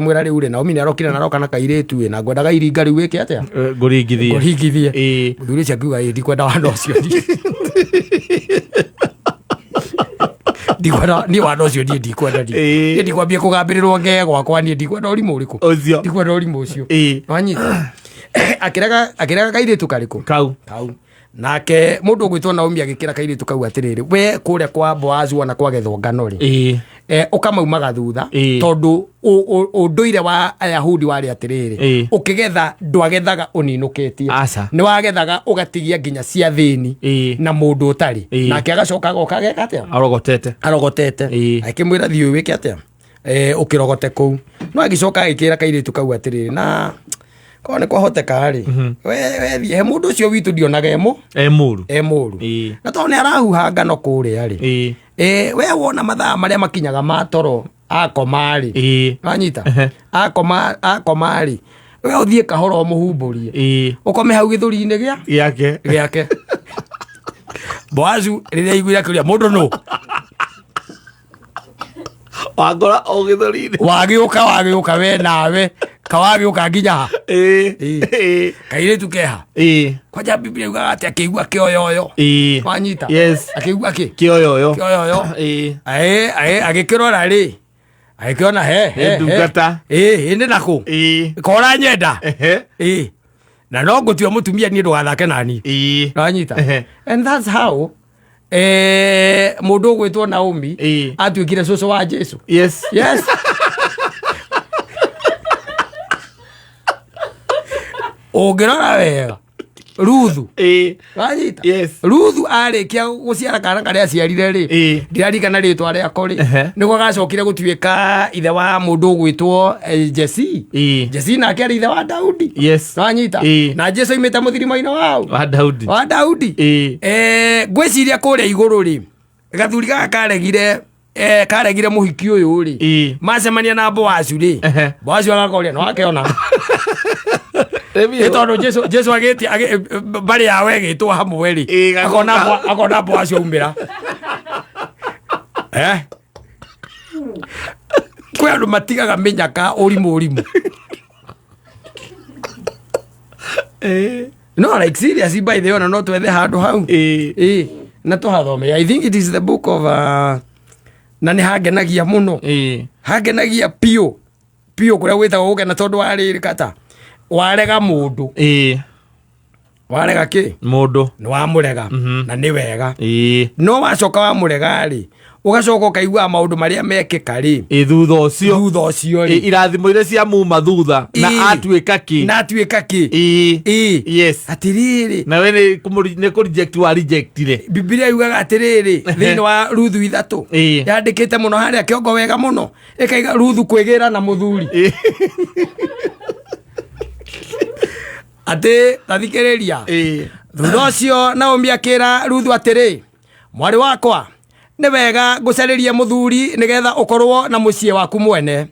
mwera riu ri Naomi arokira na roka na kairetu we na ngwendaga iringa riu wiki atia ngurigithie muthuri cia kuga ndikwenda wano ucio ndikwenda ni wano ucio ndikwenda ndikwambia kugambirirwo nge gwakwa ni ndikwenda urimu uriku ndikwenda urimu ucio wanyita akiraga kairetu kariku kau nake mundu gwitwo Naomi agikira kairetu kau atiriri we kuria kwa Boazu ona kwagethwo ngano ri ukamaumaga thutha tondu unduire wa Ayahudi wari atiriri ukigetha ndwagethaga uninukitie ni wagethaga ugatigia nginya cia thini na mundu utari nake agacoka agokageka atia arogotete akimwira thiu wiki atia ukirogote kuu no agicoka agikira kairetu kau atiriri na kone kwa hoteka ri we thie mundu ucio witu ndionaga emuru na tone arahuha ngano kuria ri we wona mathaa maria makinyaga matoro akomari wanyita akomari we uthie kahoro muhumburie ukome hau githuri-ini giake Boazu riria iguira kuria mundu no wagora o githuri-ini wagiuka we nawe kawagiuka nginya kairetu keha kwaja Biblia yuga ati akigua kioyoyo wanyita akigua kioyoyo agikirora ri agikiona he ndungata indi naku kora nyenda na no ngutio mutumia ni ndugathake nani wanyita and that's how mundu gwitwo Naomi atuikire cucu wa Jesu yes ungirora wega Ruthu wanyita Ruthu arikia guciara kana karia aciarire ri ndirarikana ritwa riako ri niguo gacokire gutuika ithe wa mundu gwitwo Jesse nake ari ithe wa Daudi wanyita na Jesu imite muthirimo-ini wa Daudi gwiciria kuria iguru ri gathuri gaka karegire muhiki uyu ri macemania na Boazu ri Boazu agakoria no akeona etondo Jesu ageti bari yawe gitwo hamwe ri akona Boazu umbira kwa andu matigaga menyaka urimu no like seriously by the way no twethe handu hau na tuhathome I think it is the book of na ni hagenagia muno hagenagia pio kuria witagwo gukena tondu wariri kata warega mundu warega ki mundu ni wamurega na ni wega no wacoka wamurega ri ugacoka ukaigua maundu maria mekika ri thutha ucio ri irathimo iria cia muma thutha na atuika ki yes atiriri na we ni ku reject wa reject ri Biblia yugaga atiriri thiini wa Ruthu 3 yandikite muno haria kiongo wega muno ikaiga Ruthu kwigira na muthuri ate tathikiriria thutha ucio Naomi akira Ruthu atiri mwari wakwa ni wega ngucaririe muthuri nigetha ukorwo na mucie waku mwene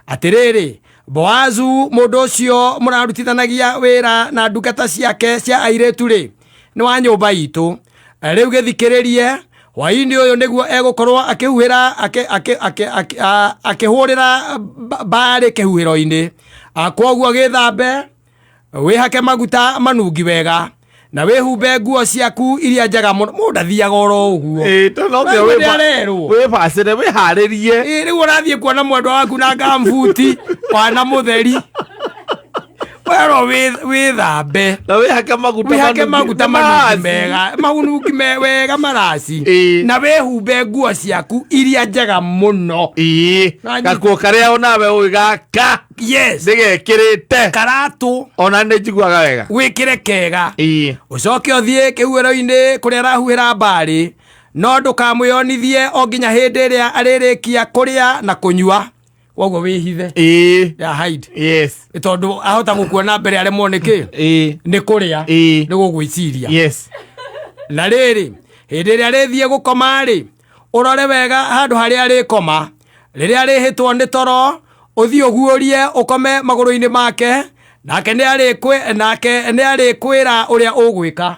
atiriri Boazu mundu ucio murarutithanagia wira na ndungata ciake cia airetu ri ni wa nyumba itu riu githikiririe hwaini uyu niguo egukorwo akihuhira akihurira bari kihuhiro-ini akwoguo githambe wihake maguta manungi wega na wihumbe nguo ciaku iria njega mundu athiaga oro uguo wibacire wiharirie riu urathie kuona mwendwa waku na gambuti wana mutheri wero withambe na wihake maguta manungi mega manungi wega marasi na wihumbe nguo ciaku iria njega muno gakuo karia onawe uigaka ndigekirite karatu ona ni njiguaga wega wikire kega ucoke uthie kihuhiro-ini kuria arahuhira mbari no ndukamwionithie o nginya hindi iria aririkia kuria na kunyua woguo wihithe ya hide tondu ahota gukuona mbere aremwo niki ni kuria ni gugwiciria na riri hindi iria rithie gukoma ri urore wega handu haria arikoma riria rihitwo ni toro uthie uguurie ukome maguru-ini make nake ni arikwira uria ugwika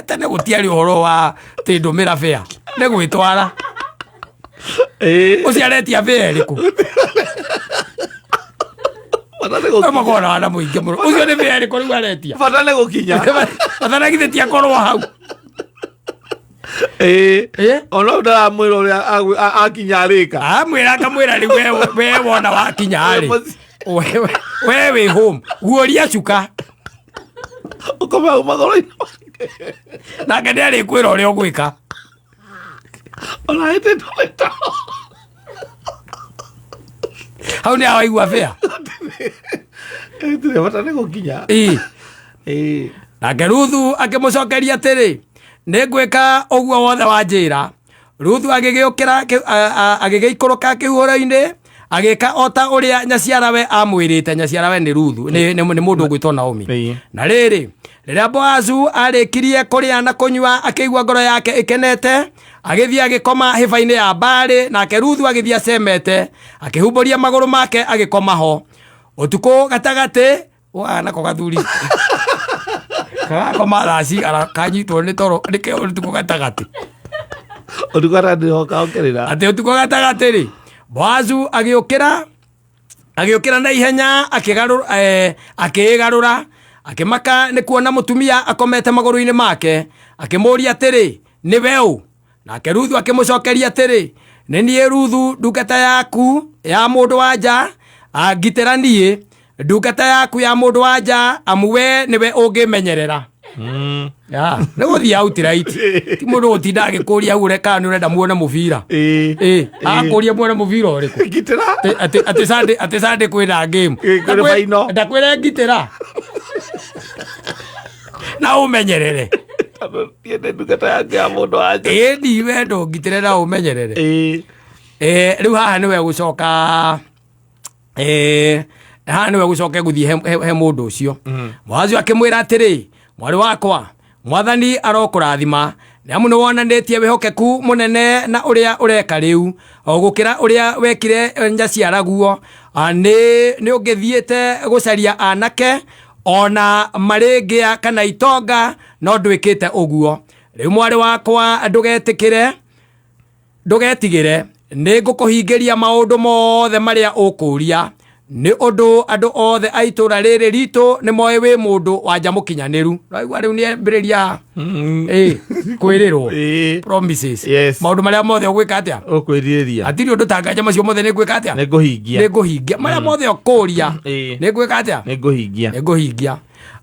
tene gutiari uhoro wa ti ndumira fea ne gwitwara ucio aretia veriku magona wana muingi muno ucio ni veriku riu aretia fatane gukinya fatane githeti akorwo hau ona ndaramwira uria akinya rika amwira akamwira riu we wona wakinya ri we wi home guoria cuka ukoma magoro-ini nake nä arä kwä ra å rä a å gwä ka ona hä tä ndå hau nä awaigua bea bata nä gå kinya nake Ruthu akä må cokeria atä rä nä ngwä ka å guo wothe wa njä ra Ruthu agä gä å kä ra agä gä ikå rå ka kä huhå-ro-inä agä ka ota å rä a nyaciarawe amwä rä te nyaciarawe nä Ruthu nä må ndå å gwä two Naomi na rä rä rĩrĩa Boazu arĩkirie kũrĩa na kũnyua akĩigua ngoro yake ĩkenete agĩthiĩ agĩkoma hĩba-inĩ ya mbarĩ nake Ruthu agĩthiĩ acemete akĩhumbũria magũrũ make agĩkoma ho ũtukũ gatagatĩ nako gathuri kagakoma raci kanyitwo nĩ toro nĩkĩo ũtukũ gatagatĩ atĩ ũtukũ gatagatĩ rĩ Boazu agĩũkĩra na ihenya akĩĩgarũra akimaka nĩ kuona mũtumia akomete magũrũ-inĩ make akĩmũria atĩrĩ nĩ we ũ nake Ruthu akĩmũcokeria atĩrĩ nĩ niĩ Ruthu ndungata yaku ya mũndũ wa nja ngitĩra niĩ ndungata yaku ya mũndũ wa nja amu we nĩwe ũngĩmenyerera nĩ gũthiĩ outright ti mũndũ gũtinda agĩkũria hau reka nĩ ũrenda muone mũbira akũria muone mũbira ũrĩkũ atĩ Sunday kwĩna game ndakwĩre ngitĩra na umenyerere ndungata yake ya mũndũ wa nja ni we ndũngitĩre na umenyerere rĩu haha nĩwe gũcoka haha nĩwe gũcoka gũthiĩ he mũndũ ũcio Boazu akĩmwĩra atĩrĩ mwarĩ wakwa mwathani arokũrathima nĩamu nĩ wonanĩtie wĩhokeku mũnene na ũrĩa ũreka rĩu gũkĩra ũrĩa wekire njaciaraguo nĩ ũngĩthiĩte gũcaria anake ona marĩngĩa kana itonga no ndwĩkĩte ũguo rĩu mwarĩ wakwa ndũgetigĩre nĩ ngũkũhingĩria maũndũ mothe marĩa ũkũria nĩ ũndũ andũ othe a itũũra rĩrĩ ritũ nĩ moĩ wĩ mũndũ wa nja mũkinyanĩru raigua rĩu nĩ ambĩrĩria kwĩrĩrwo promises maũndũ marĩa mothe ũgwĩka atĩa ũkwĩrirĩria hatirĩ ũndũ ta nganja macio mothe nĩ ngwĩka atĩa nĩ ngũhingia marĩa mothe ũkũria nĩ ngwĩka atĩa nĩ ngũhingia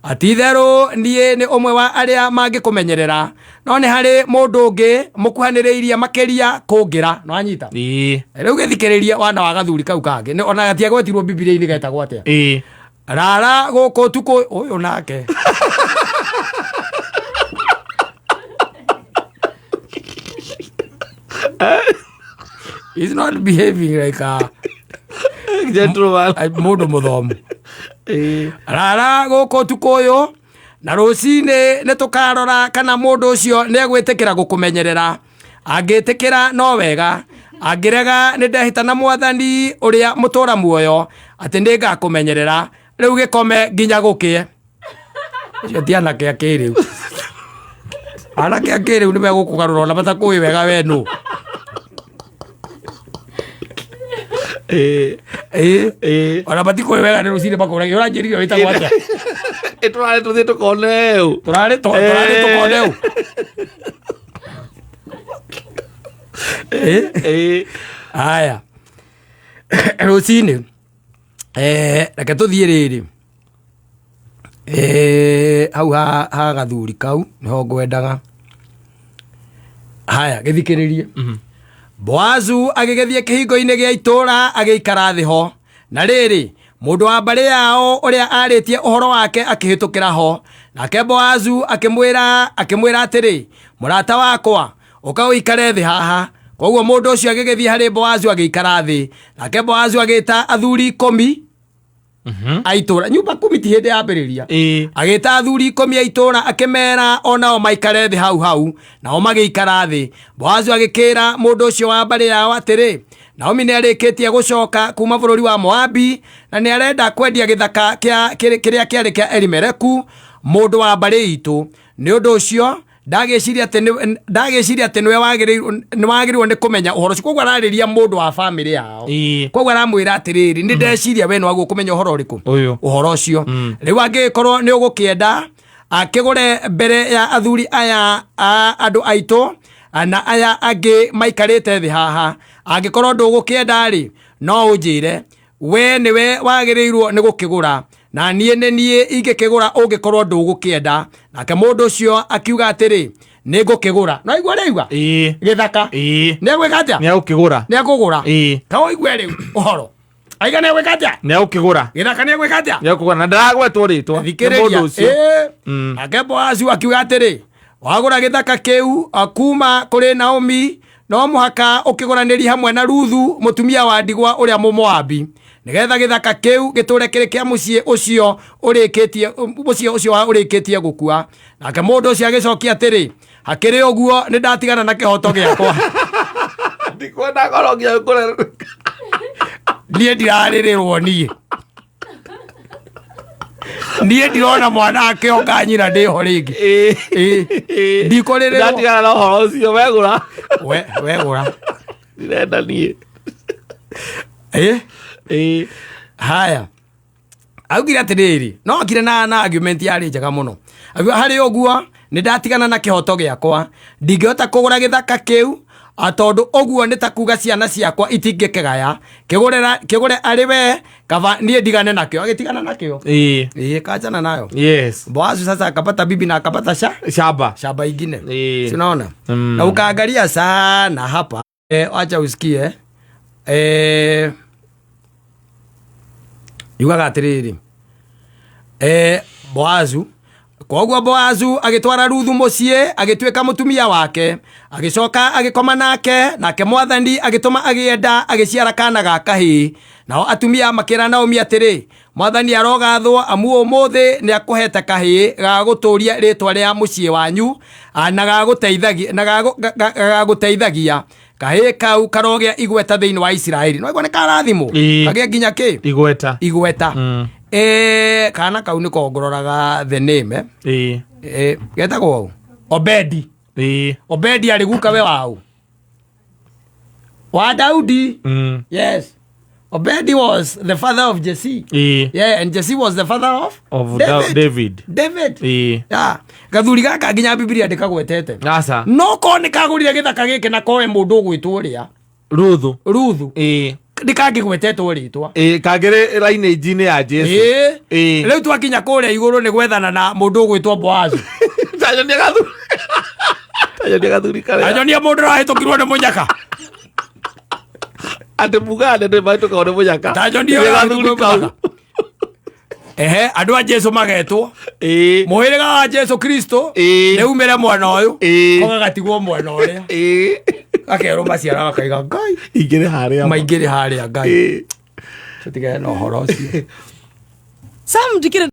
atitherũ niĩ nĩ ũmwe wa arĩa mangĩkũmenyerera no nĩ harĩ mũndũ ũngĩ mũkuhanĩrĩirie makĩria kũngĩra no anyita rĩu gĩthikĩrĩrie wana wa gathuri kau kangĩ ona gatiagwetirwo Bibilia-inĩ getagwo atĩa rara gũkũ ũtukũ ũyũ nake he's not behaving like a gentleman mũndũ mũthomu rara gũkũ ũtukũ ũyũ na rũcinĩ nĩ tũkarora kana mũndũ ũcio nĩ egwĩtĩkĩra gũkũmenyerera angĩtĩkĩra no wega angĩrega nĩ ndehĩta na mwathani ũrĩa mũtũũra muoyo atĩ nĩ ngakũmenyerera rĩu gĩkome nginya gũkĩe ũcio ti anake akĩrĩu anake akĩrĩu nĩ megũkũgarũra ona matakũĩ wega we nũ ona matikũĩ wega nĩ rũcinĩ makũragia ũranjĩrire wĩtagwo atĩa tũrarĩ tũthiĩ tũkone ũũ tũrarĩ tũkone ũũ haya rũcinĩ reke tũthiĩ rĩrĩ hau ha gathuri kau nĩho ngwendaga haya gĩthikĩrĩrie Boazu agĩgĩthiĩ kĩhingo-inĩ gĩa itũũra agĩikara thĩ ho na rĩrĩ mũndũ wa mbarĩ yao ũrĩa arĩtie ũhoro wake akĩhĩtũkĩra ho nake Boazu akĩmwĩra atĩrĩ mũrata wakwa ũka ũikare thĩ haha koguo mũndũ ũcio agĩgĩthiĩ harĩ Boazu agĩikara thĩ nake Boazu agĩta athuri 10 a itũũra nyumba 10 ti hĩndĩ yambĩrĩria agĩta athuri 10 a itũũra akĩmera onao maikare thĩ hau nao magĩikara thĩ Boazu agĩkĩra mũndũ ũcio wa mbarĩ yao atĩrĩ Naomi nĩ arĩkĩtie gũcoka kuma bũrũri wa Moabi na nĩ arenda kwendia gĩthaka kĩrĩa kĩarĩ kĩa Elimeleku mũndũ wa mbarĩ itũ nĩ ũndũ ũcio ndageciria ati niwe wagĩrĩirwo nĩ kũmenya ũhoro ũcio. Koguo ararĩria mũndũ wa bamĩrĩ yao, koguo aramwĩra atĩrĩrĩ, nĩ ndeciria we nĩwaguo kũmenya ũhoro ũrĩkũ, ũhoro ũcio. Rĩu angĩkorwo nĩ ũgũkĩenda akĩgũre mbere ya athuri aya andũ aitũ na aya angĩ maikarĩte thĩ haha, angĩkorwo ndũgũkĩenda-rĩ, no ũnjĩre we nĩwe wagĩrĩirwo nĩ gũkĩgũra, na niĩ ingĩkĩgũra ũngĩkorwo ndũgũkĩenda. Nake mũndũ ũcio akiuga atĩrĩ, nĩ ngũkĩgũra. No igua rĩuga gĩthaka nĩ egwĩka atĩa? Nĩ egũgũra. Kaũ igua rĩu ũhoro aiga nĩ egwĩka atĩa? Nĩ egũkĩgũra gĩthaka. Nĩ egwĩka atĩa? Nĩ egũkĩgũra, na ndaragwetwo rĩtwa mũndũ ũcio. Nake Boazu akiuga atĩrĩ, wagũra gĩthaka kĩu kuma kũrĩ Naomi, no mũhaka ũkĩgũranĩri hamwe na Ruthu mũtumia wa ndigwa ũrĩa Mũmoabi, nĩgetha gĩthaka kĩu gĩtũre kĩrĩ kĩa mũciĩ ũcio ũrĩkĩtie gũkua. Nake mũndũ ũcio agĩcokia atĩrĩ, hakĩrĩ ũguo nĩ ndatigana na kĩhoto gĩakwa. Ndikwenda ngoro nginya kũrerwo niĩ ndirarĩrĩrwo niĩ ndirona mwana akĩonga nyina ndĩho rĩngĩ. Ndikũrĩrĩrwo ndatigana na ũhoro ũcio. Wegũra ndirenda niĩ. Haya, augire atĩrĩrĩ, no akire na argument yarĩ njega mũno. Harĩ ũguo nĩ ndatigana na kĩhoto gĩakwa, ndingĩhota kũgũra gĩthaka kĩu, tondũ ũguo nĩ ta kuga ciana ciakwa itingĩkĩgaya, kĩgũre arĩ we kaba niĩ ndigane nakĩo. Agĩtigana nakĩo, kanjana nayo. Boazu sasa akapata bibi na akapata shamba ingine. Unaona? Na ukaangalia sana hapa, acha usikie yugaga atĩrĩrĩ, Boazu, koguo Boazu agĩtwara Ruthu mũciĩ, agĩtuĩka mũtumia wake, agĩcoka agĩkoma nake Mwathani agĩtũma agĩenda, agĩciara kana ga kahĩĩ. Nao atumia makĩra Naomi atĩrĩ, Mwathani arogathwo amu ũmũthĩ nĩ akũhete kahĩĩ ga gũtũũria rĩtwa rĩa mũciĩ wanyu na gagũteithagia. Kahĩĩ kau karogĩa igweta thĩinĩ wa Isiraeli. No iguo nĩ karathimo kagĩa nginya kĩ igweta. Kana kau nĩko ngororaga the name getagwo Obedi. Obedi arĩ guka we wau wa Daudi. Yes, Obedi was the father of Jesse. And Jesse was the father of David. Gathuri gaka nginya Biblia ndĩkagwetete. No ko nĩ kagũrire gĩthaka gĩkĩ na koe mũndũ ũgwĩtwo ũrĩa Ruthu. Ndĩkangĩgwetetwo rĩtwa. Kangĩrĩ lineage-inĩ ya Jesu. Rĩu twakinya kũrĩa igũrũ nĩ gwethana na mũndũ ũgwĩtwo Boazu. Tanyonia mũndũ ũrahĩtũkirwo nĩ mũnyaka. Atĩ mugande nĩ mahĩtũkagwo nĩ mũnyaka. Tanyonia mũnyaka. Andũ a Jesu magetwo. Mũhĩrĩga wa Jesu Kristo nĩ umĩre mwena ũyũ, gagatigwo mwena ũrĩa. Akerwo maciara akaiga Ngai maingĩre harĩa Ngai. Tũtigane na ũhoro ũcio.